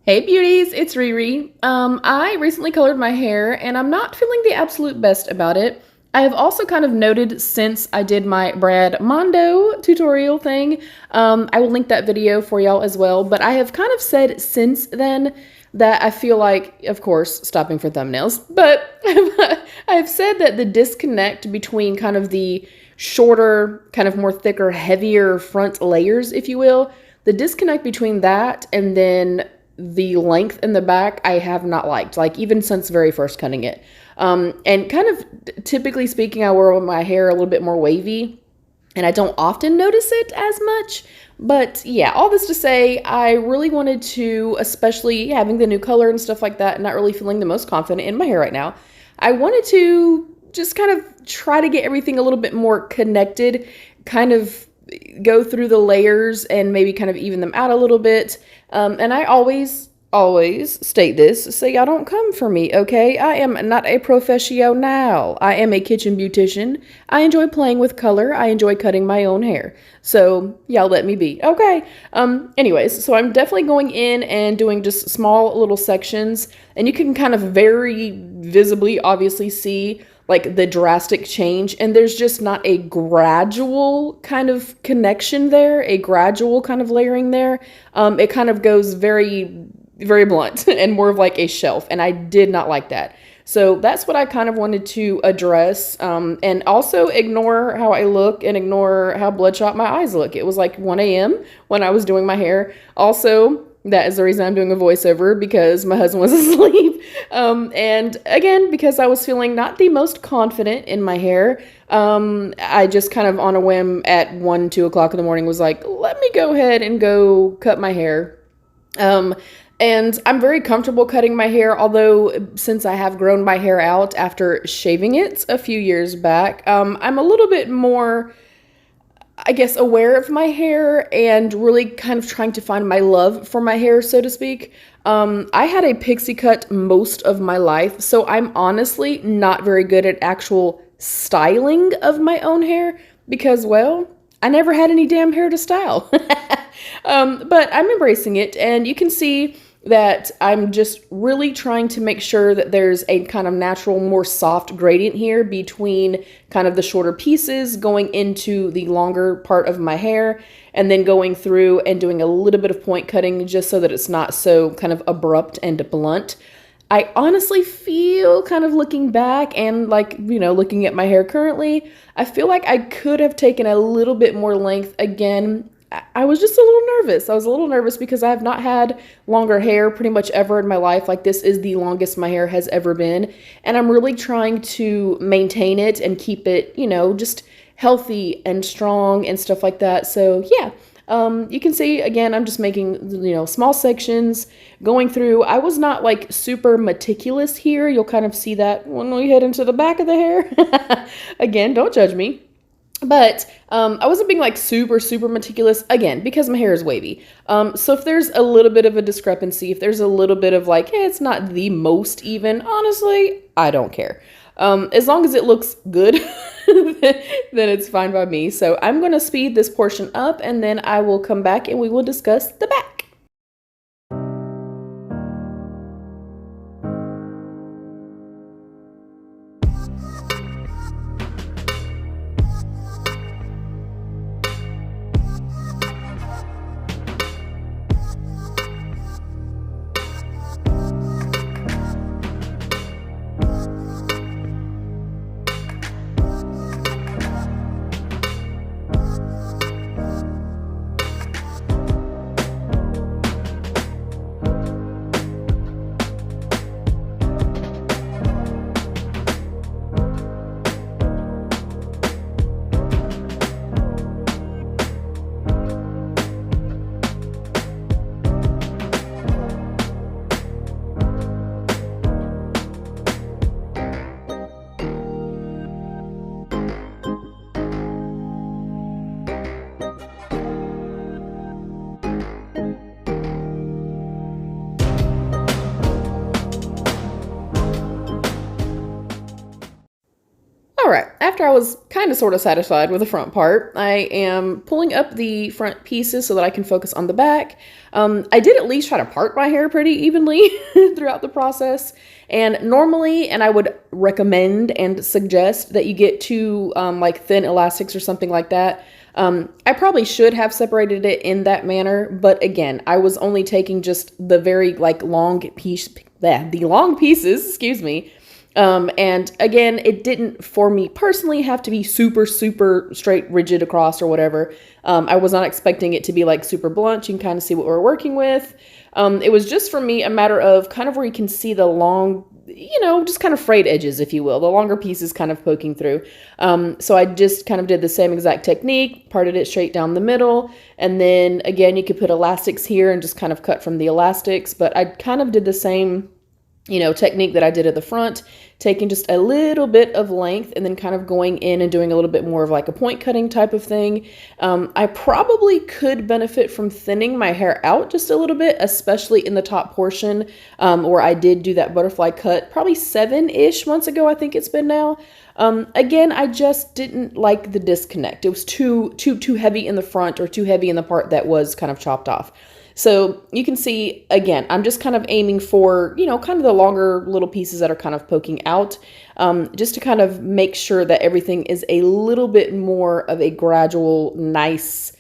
Hey beauties, it's Riri. I recently colored my hair and I'm not feeling the absolute best about it. I have also kind of noted since I did my Brad Mondo tutorial thing, I will link that video for y'all as well, but I have kind of said since then that I feel like, of course, stopping for thumbnails, but I've said that the disconnect between kind of the shorter, kind of more thicker, heavier front layers, if you will, the disconnect between that and then the length in the back I have not liked, like even since very first cutting it. And kind of typically speaking, I wear my hair a little bit more wavy and I don't often notice it as much. But yeah, all this to say, I really wanted to, especially having the new color and stuff like that, not really feeling the most confident in my hair right now, I wanted to just kind of try to get everything a little bit more connected, kind of go through the layers and maybe kind of even them out a little bit. And I always state this, so y'all don't come for me, okay? I am not a professional. I am a kitchen beautician. I enjoy playing with color. I enjoy cutting my own hair. So y'all let me be, okay? Anyways, so I'm definitely going in and doing just small little sections, and you can kind of very visibly, obviously see like the drastic change, and there's just not a gradual kind of connection there, a gradual kind of layering there. It kind of goes very, very blunt and more of like a shelf, and I did not like that. So that's what I kind of wanted to address, and also ignore how I look and ignore how bloodshot my eyes look. It was like 1 a.m. when I was doing my hair. Also, that is the reason I'm doing a voiceover, because my husband was asleep. And again, because I was feeling not the most confident in my hair, I just kind of on a whim at 1, 2 o'clock in the morning was like, let me go ahead and go cut my hair. And I'm very comfortable cutting my hair, although since I have grown my hair out after shaving it a few years back, I'm a little bit more, I guess, aware of my hair and really kind of trying to find my love for my hair, so to speak. I had a pixie cut most of my life, so I'm honestly not very good at actual styling of my own hair because, well, I never had any damn hair to style. But I'm embracing it, and you can see that I'm just really trying to make sure that there's a kind of natural, more soft gradient here between kind of the shorter pieces going into the longer part of my hair, and then going through and doing a little bit of point cutting just so that it's not so kind of abrupt and blunt. I honestly feel, kind of looking back and like, you know, looking at my hair currently, I feel like I could have taken a little bit more length. Again, I was just a little nervous. I was a little nervous because I have not had longer hair pretty much ever in my life. Like, this is the longest my hair has ever been. And I'm really trying to maintain it and keep it, you know, just healthy and strong and stuff like that. So yeah, you can see, again, I'm just making, you know, small sections going through. I was not like super meticulous here. You'll kind of see that when we head into the back of the hair. Again, don't judge me. But I wasn't being like super, super meticulous, again, because my hair is wavy. So if there's a little bit of a discrepancy, if there's a little bit of like, hey, it's not the most even, honestly, I don't care. As long as it looks good, then it's fine by me. So I'm going to speed this portion up, and then I will come back and we will discuss the back. after I was kind of sort of satisfied with the front part, I am pulling up the front pieces so that I can focus on the back. I did at least try to part my hair pretty evenly throughout the process. And normally, and I would recommend and suggest that you get two like thin elastics or something like that. I probably should have separated it in that manner, but again, I was only taking just the very like long piece, the long pieces, excuse me. And again, it didn't, for me personally, have to be super, super straight, rigid across or whatever. I was not expecting it to be like super blunt. You can kind of see what we're working with. It was just for me a matter of kind of where you can see the long, you know, just kind of frayed edges, if you will, the longer pieces kind of poking through. So I just kind of did the same exact technique, parted it straight down the middle. And then again, you could put elastics here and just kind of cut from the elastics, but I kind of did the same, you know, technique that I did at the front, taking just a little bit of length and then kind of going in and doing a little bit more of like a point cutting type of thing. I probably could benefit from thinning my hair out just a little bit, especially in the top portion, where I did do that butterfly cut probably 7-ish months ago, I think it's been now. Again, I just didn't like the disconnect. It was too heavy in the front or too heavy in the part that was kind of chopped off. So you can see, again, I'm just kind of aiming for, you know, kind of the longer little pieces that are kind of poking out, just to kind of make sure that everything is a little bit more of a gradual, nice,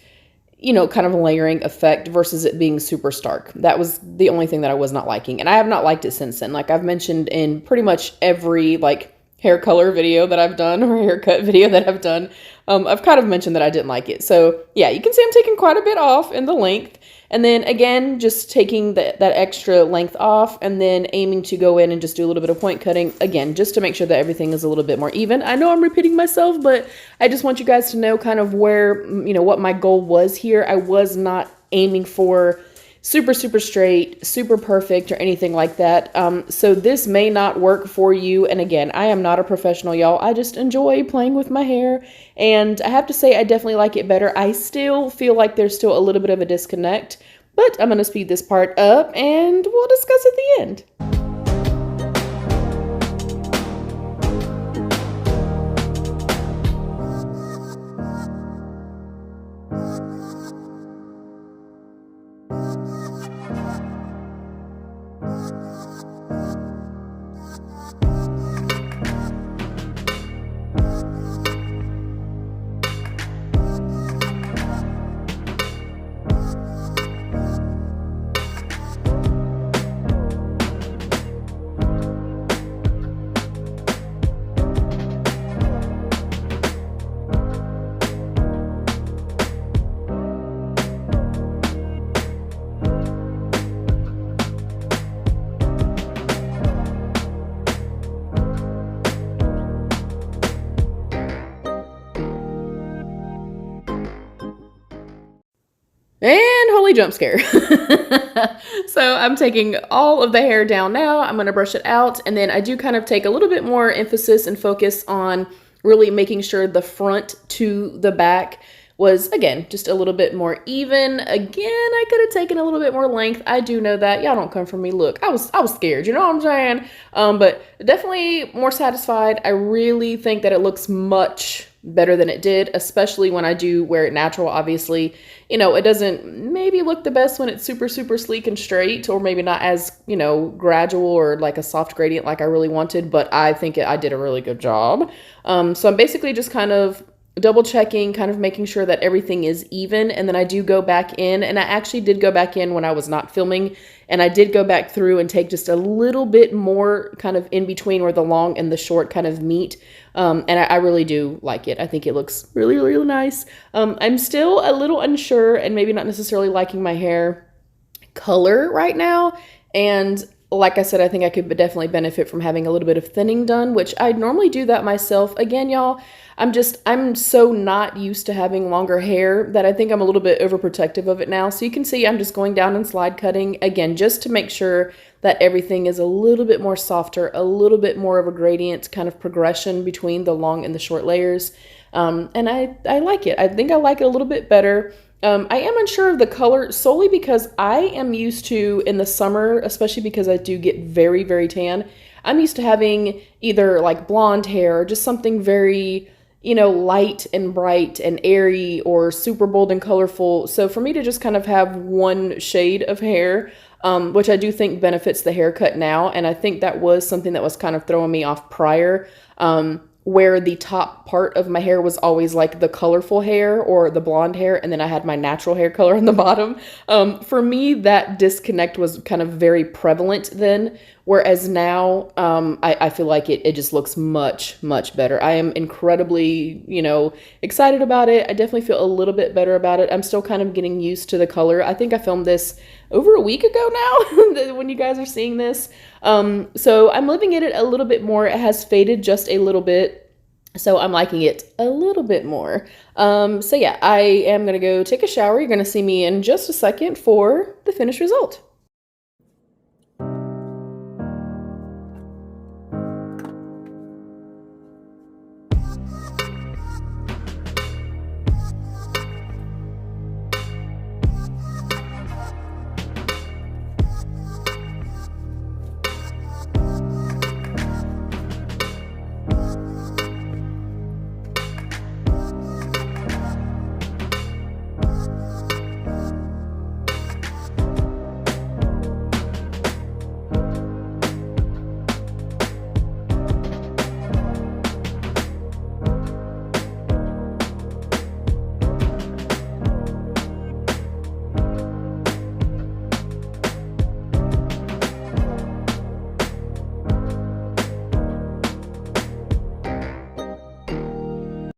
you know, kind of layering effect versus it being super stark. That was the only thing that I was not liking. And I have not liked it since then. Like I've mentioned in pretty much every like hair color video that I've done or haircut video that I've done, I've kind of mentioned that I didn't like it. So yeah, you can see I'm taking quite a bit off in the length. And then again, just taking that extra length off and then aiming to go in and just do a little bit of point cutting. Again, just to make sure that everything is a little bit more even. I know I'm repeating myself, but I just want you guys to know kind of where, you know, what my goal was here. I was not aiming for super, super straight, super perfect or anything like that. So this may not work for you. And again, I am not a professional, y'all. I just enjoy playing with my hair. And I have to say, I definitely like it better. I still feel like there's still a little bit of a disconnect, but I'm going to speed this part up and we'll discuss at the end. And holy jump scare. So I'm taking all of the hair down now. I'm going to brush it out. And then I do kind of take a little bit more emphasis and focus on really making sure the front to the back was, again, just a little bit more even. Again, I could have taken a little bit more length. I do know that. Y'all don't come for me. Look, I was scared. You know what I'm saying? But definitely more satisfied. I really think that it looks much better than it did, especially when I do wear it natural. Obviously, you know, it doesn't maybe look the best when it's super, super sleek and straight, or maybe not as, you know, gradual or like a soft gradient like I really wanted, but I think I did a really good job. So I'm basically just kind of double checking, kind of making sure that everything is even. And then I do go back in, and I actually did go back in when I was not filming, and I did go back through and take just a little bit more kind of in between where the long and the short kind of meet. And I really do like it. I think it looks really, really nice. I'm still a little unsure and maybe not necessarily liking my hair color right now. And like I said, I think I could definitely benefit from having a little bit of thinning done, which I normally do that myself. Again, y'all, I'm so not used to having longer hair that I think I'm a little bit overprotective of it now. So you can see I'm just going down and slide cutting again, just to make sure that everything is a little bit more softer, a little bit more of a gradient kind of progression between the long and the short layers. And I like it. I think I like it a little bit better. I am unsure of the color solely because I am used to, in the summer, especially because I do get very, very tan, I'm used to having either like blonde hair or just something very, you know, light and bright and airy or super bold and colorful. So for me to just kind of have one shade of hair, which I do think benefits the haircut now, and I think that was something that was kind of throwing me off prior, where the top part of my hair was always like the colorful hair or the blonde hair, and then I had my natural hair color on the bottom. For me, that disconnect was kind of very prevalent then, whereas now I feel like it just looks much, much better. I am incredibly, you know, excited about it. I definitely feel a little bit better about it. I'm still kind of getting used to the color. I think I filmed this over a week ago now when you guys are seeing this. So I'm living in it a little bit more. It has faded just a little bit. So I'm liking it a little bit more. So yeah, I am going to go take a shower. You're going to see me in just a second for the finished result.